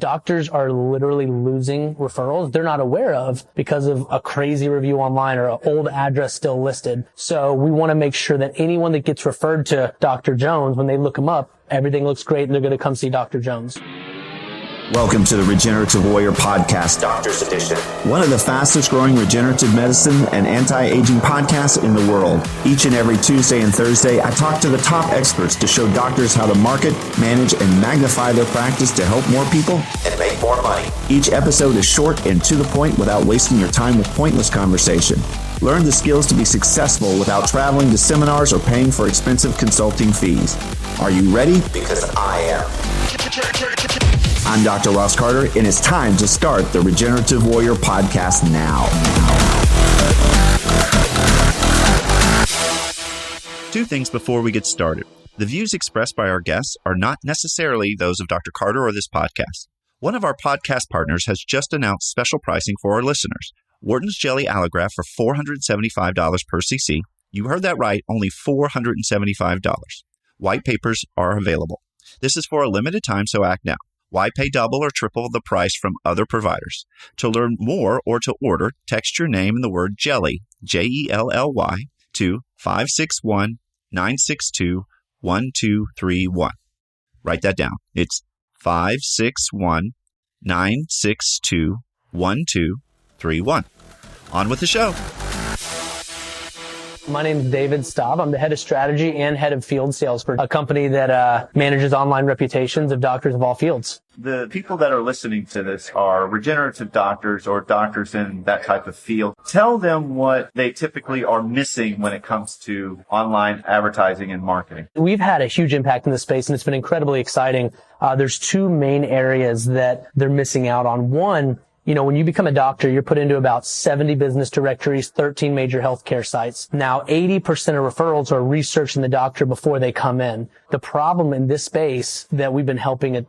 doctors are literally losing referrals they're not aware of because of a crazy review online or an old address still listed. So we want to make sure that anyone that gets referred to Dr. Jones, when they look him up, everything looks great and they're going to come see Dr. Jones. Welcome to the Regenerative Warrior Podcast, Doctor's Edition, one of the fastest growing regenerative medicine and anti-aging podcasts in the world. Each and every Tuesday and Thursday, I talk to the top experts to show doctors how to market, manage, and magnify their practice to help more people and make more money. Each episode is short and to the point without wasting your time with pointless conversation. Learn the skills to be successful without traveling to seminars or paying for expensive consulting fees. Are you ready? Because I am. I'm Dr. Ross Carter, and it's time to start the Regenerative Warrior Podcast now. Two things before we get started. The views expressed by our guests are not necessarily those of Dr. Carter or this podcast. One of our podcast partners has just announced special pricing for our listeners. Wharton's Jelly Allograft for $475 per cc. You heard that right, only $475. White papers are available. This is for a limited time, so act now. Why pay double or triple the price from other providers? To learn more or to order, text your name and the word JELLY, Jelly, to 561-962-1231. Write that down. It's 561-962-1231. On with the show. My name is David Staub. I'm the head of strategy and head of field sales for a company that manages online reputations of doctors of all fields. The people that are listening to this are regenerative doctors or doctors in that type of field. Tell them what they typically are missing when it comes to online advertising and marketing. We've had a huge impact in this space, and it's been incredibly exciting. There's two main areas that they're missing out on. One, when you become a doctor, you're put into about 70 business directories, 13 major healthcare sites. Now, 80% of referrals are researching the doctor before they come in. The problem in this space that we've been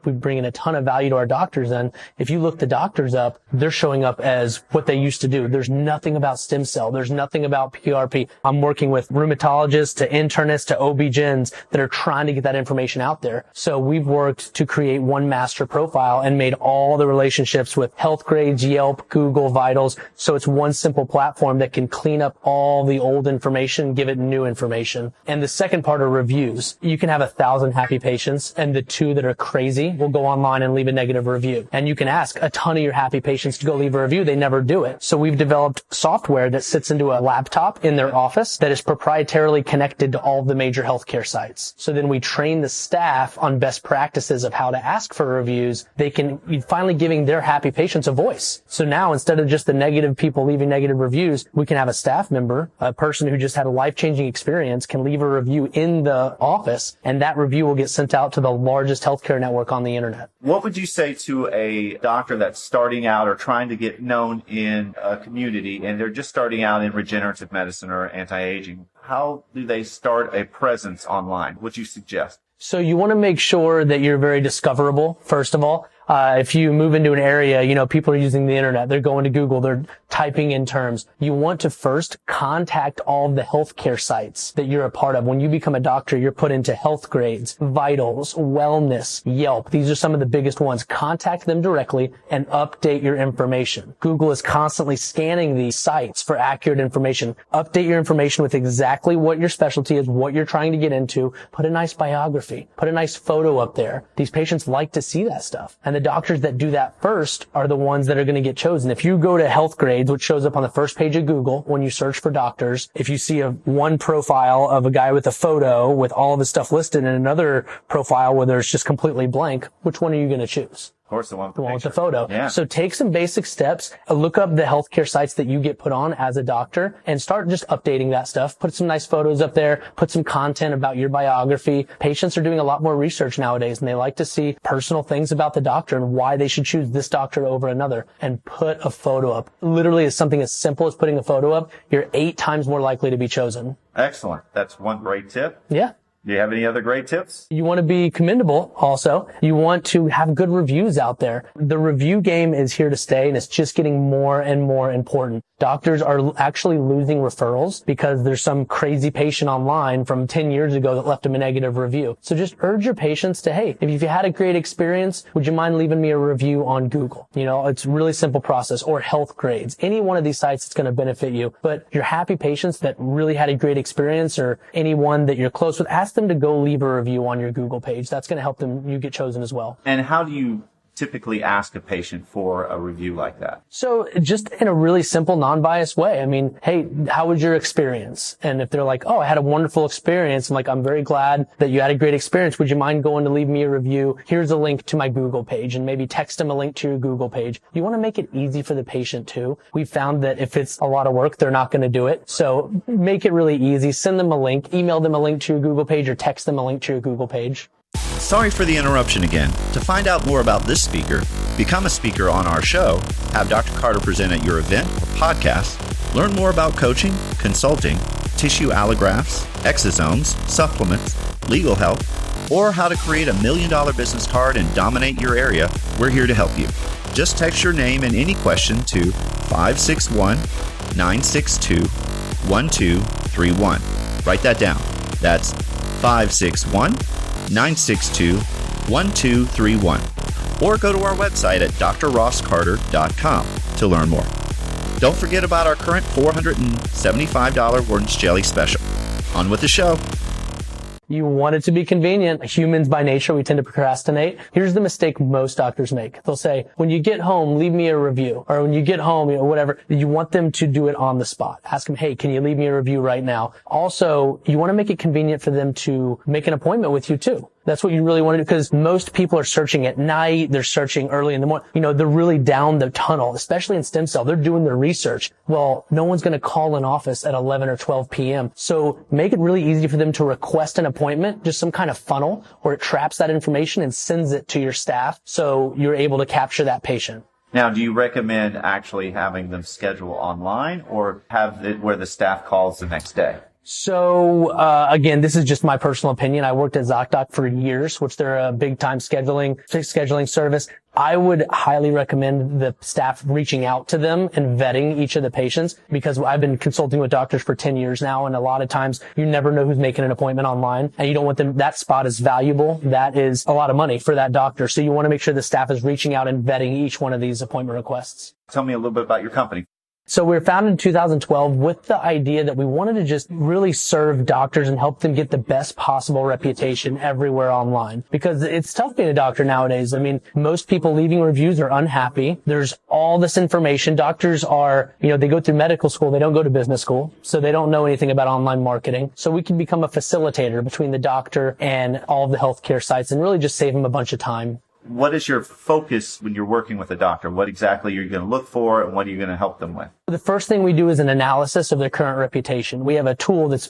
we bring in a ton of value to our doctors in, if you look the doctors up, they're showing up as what they used to do. There's nothing about stem cell. There's nothing about PRP. I'm working with rheumatologists to internists to OB-GYNs that are trying to get that information out there. So we've worked to create one master profile and made all the relationships with Healthgrades, Yelp, Google, Vitals. So it's one simple platform that can clean up all the old information, give it new information. And the second part are reviews. You can have 1,000 happy patients, and the two that are crazy will go online and leave a negative review. And you can ask a ton of your happy patients to go leave a review. They never do it. So we've developed software that sits into a laptop in their office that is proprietarily connected to all of the major healthcare sites. So then we train the staff on best practices of how to ask for reviews. They can finally giving their happy patients a voice. So now instead of just the negative people leaving negative reviews, we can have a staff member, a person who just had a life-changing experience, can leave a review in the office, and that review will get sent out to the largest healthcare network on the internet. What would you say to a doctor that's starting out or trying to get known in a community and they're just starting out in regenerative medicine or anti-aging? How do they start a presence online? What do you suggest? So you want to make sure that you're very discoverable, first of all. If you move into an area, people are using the internet. They're going to Google. They're typing in terms. You want to first contact all of the healthcare sites that you're a part of. When you become a doctor, you're put into Healthgrades, Vitals, Wellness, Yelp. These are some of the biggest ones. Contact them directly and update your information. Google is constantly scanning these sites for accurate information. Update your information with exactly what your specialty is, what you're trying to get into. Put a nice biography. Put a nice photo up there. These patients like to see that stuff. And the doctors that do that first are the ones that are going to get chosen. If you go to Healthgrades, which shows up on the first page of Google when you search for doctors, if you see one profile of a guy with a photo with all of his stuff listed and another profile where there's just completely blank, which one are you going to choose? Of course, the one with the photo. Yeah. So take some basic steps, look up the healthcare sites that you get put on as a doctor, and start just updating that stuff. Put some nice photos up there, put some content about your biography. Patients are doing a lot more research nowadays, and they like to see personal things about the doctor and why they should choose this doctor over another, and put a photo up. Literally, it's something as simple as putting a photo up. You're 8 times more likely to be chosen. Excellent. That's one great tip. Yeah. Do you have any other great tips? You want to be commendable also. You want to have good reviews out there. The review game is here to stay, and it's just getting more and more important. Doctors are actually losing referrals because there's some crazy patient online from 10 years ago that left them a negative review. So just urge your patients to, hey, if you had a great experience, would you mind leaving me a review on Google? It's a really simple process, or Health Grades. Any one of these sites that's going to benefit you. But your happy patients that really had a great experience, or anyone that you're close with, ask them to go leave a review on your Google page. That's going to help you get chosen as well. And how do you typically ask a patient for a review like that? So just in a really simple, non-biased way. I mean, hey, how was your experience? And if they're like, oh, I had a wonderful experience, I'm like, I'm very glad that you had a great experience. Would you mind going to leave me a review? Here's a link to my Google page, and maybe text them a link to your Google page. You want to make it easy for the patient too. We found that if it's a lot of work, they're not going to do it. So make it really easy. Send them a link, email them a link to your Google page, or text them a link to your Google page. Sorry for the interruption again. To find out more about this speaker, become a speaker on our show, have Dr. Carter present at your event or podcast, learn more about coaching, consulting, tissue allografts, exosomes, supplements, legal help, or how to create $1 million business card and dominate your area, we're here to help you. Just text your name and any question to 561-962-1231. Write that down. That's 561-962-1231. Or go to our website at drrosscarter.com to learn more. Don't forget about our current $475 orange jelly special. On with the show. You want it to be convenient. Humans by nature, we tend to procrastinate. Here's the mistake most doctors make. They'll say, when you get home, leave me a review. Or when you get home, whatever. You want them to do it on the spot. Ask them, hey, can you leave me a review right now? Also, you want to make it convenient for them to make an appointment with you too. That's what you really want to do, because most people are searching at night. They're searching early in the morning. They're really down the tunnel, especially in stem cell. They're doing their research. Well, no one's going to call an office at 11 or 12 p.m. So make it really easy for them to request an appointment, just some kind of funnel where it traps that information and sends it to your staff so you're able to capture that patient. Now, do you recommend actually having them schedule online, or have it where the staff calls the next day? So, again, this is just my personal opinion. I worked at ZocDoc for years, which they're a big time scheduling service. I would highly recommend the staff reaching out to them and vetting each of the patients, because I've been consulting with doctors for 10 years now. And a lot of times you never know who's making an appointment online, and you don't want them. That spot is valuable. That is a lot of money for that doctor. So you want to make sure the staff is reaching out and vetting each one of these appointment requests. Tell me a little bit about your company. So we were founded in 2012 with the idea that we wanted to just really serve doctors and help them get the best possible reputation everywhere online, because it's tough being a doctor nowadays. I mean, most people leaving reviews are unhappy. There's all this information. Doctors are, they go through medical school. They don't go to business school, so they don't know anything about online marketing. So we can become a facilitator between the doctor and all of the healthcare sites and really just save them a bunch of time. What is your focus when you're working with a doctor? What exactly are you going to look for, and what are you going to help them with? The first thing we do is an analysis of their current reputation. We have a tool it's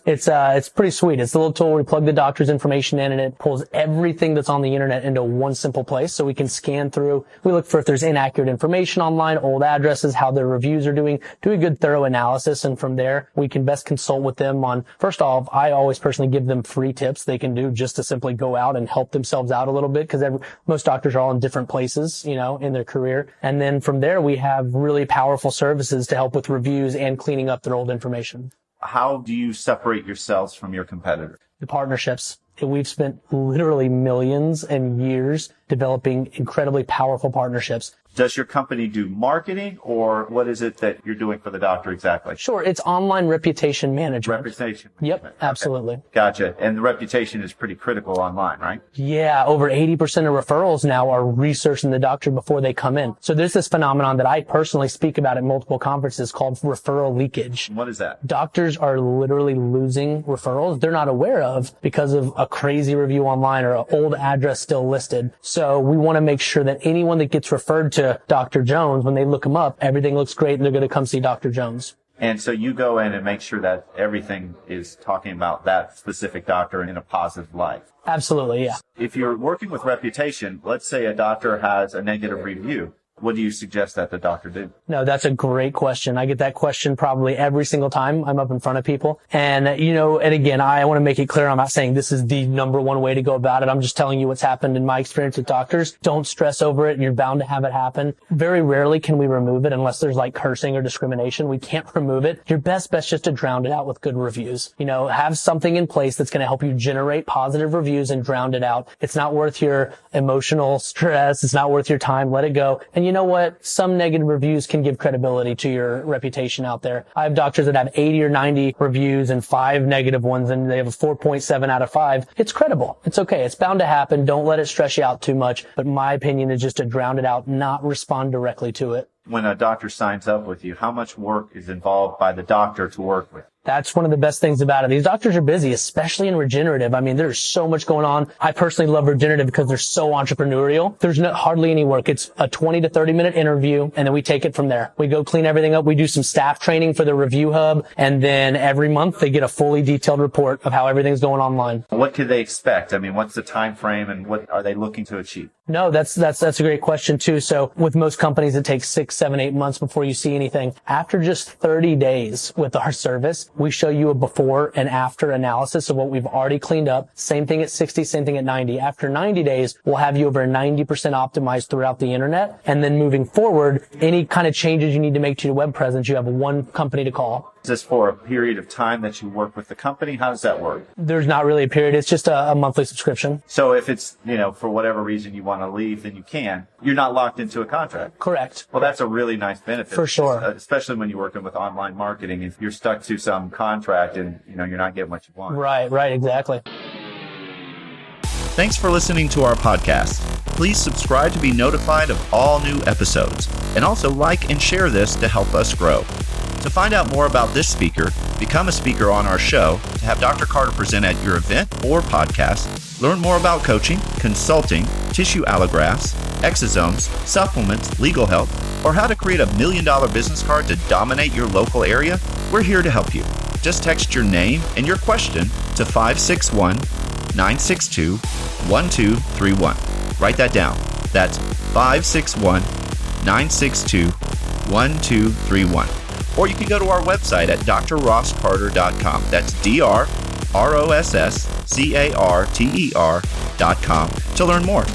pretty sweet. It's a little tool where we plug the doctor's information in, and it pulls everything that's on the internet into one simple place, so we can scan through. We look for if there's inaccurate information online, old addresses, how their reviews are doing, do a good thorough analysis, and from there we can best consult with them on, first off, I always personally give them free tips they can do just to simply go out and help themselves out a little bit, because most doctors are all in different places, in their career. And then from there, we have really powerful services to help with reviews and cleaning up their old information. How do you separate yourselves from your competitor? The partnerships. We've spent literally millions and years developing incredibly powerful partnerships. Does your company do marketing, or what is it that you're doing for the doctor exactly? Sure. It's online reputation management. Reputation Yep, management. absolutely. Okay. Gotcha. And the reputation is pretty critical online, right? Yeah, over 80% of referrals now are researching the doctor before they come in. So there's this phenomenon that I personally speak about at multiple conferences called referral leakage. What is that? Doctors are literally losing referrals they're not aware of because of a crazy review online or an old address still listed. So we want to make sure that anyone that gets referred to Dr. Jones, when they look him up, everything looks great and they're going to come see Dr. Jones. And so you go in and make sure that everything is talking about that specific doctor in a positive light. Absolutely, yeah. If you're working with reputation, let's say a doctor has a negative review. What do you suggest that the doctor do? No, that's a great question. I get that question probably every single time I'm up in front of people. And, and again, I want to make it clear, I'm not saying this is the number one way to go about it. I'm just telling you what's happened in my experience with doctors. Don't stress over it, and you're bound to have it happen. Very rarely can we remove it unless there's like cursing or discrimination. We can't remove it. Your best bet's just to drown it out with good reviews. Have something in place that's going to help you generate positive reviews and drown it out. It's not worth your emotional stress. It's not worth your time. Let it go. And you know what? Some negative reviews can give credibility to your reputation out there. I have doctors that have 80 or 90 reviews and 5 negative ones, and they have a 4.7 out of 5. It's credible. It's okay. It's bound to happen. Don't let it stress you out too much. But my opinion is just to drown it out, not respond directly to it. When a doctor signs up with you, how much work is involved by the doctor to work with? That's one of the best things about it. These doctors are busy, especially in regenerative. I mean, there's so much going on. I personally love regenerative because they're so entrepreneurial. There's hardly any work. It's a 20 to 30 minute interview, and then we take it from there. We go clean everything up. We do some staff training for the review hub, and then every month they get a fully detailed report of how everything's going online. What could they expect? I mean, what's the time frame, and what are they looking to achieve? No, that's a great question too. So with most companies, it takes 6, 7, 8 months before you see anything. After just 30 days with our service, we show you a before and after analysis of what we've already cleaned up. Same thing at 60, same thing at 90. After 90 days, we'll have you over 90% optimized throughout the internet. And then moving forward, any kind of changes you need to make to your web presence, you have one company to call. Is this for a period of time that you work with the company? How does that work? There's not really a period. It's just a monthly subscription. So if it's, for whatever reason you want to leave, then you can. You're not locked into a contract. Correct. Well, that's a really nice benefit. For sure. Especially when you're working with online marketing. If you're stuck to some contract and, you're not getting what you want. Right, exactly. Thanks for listening to our podcast. Please subscribe to be notified of all new episodes. And also like and share this to help us grow. To find out more about this speaker, become a speaker on our show, to have Dr. Carter present at your event or podcast, learn more about coaching, consulting, tissue allografts, exosomes, supplements, legal help, or how to create $1 million business card to dominate your local area, we're here to help you. Just text your name and your question to 561-962-1231. Write that down. That's 561-962-1231. Or you can go to our website at drrosscarter.com. That's drrosscarter.com to learn more.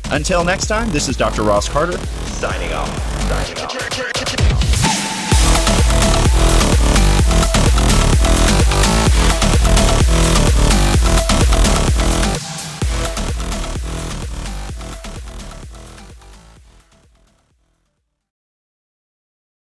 Until next time, this is Dr. Ross Carter, signing off.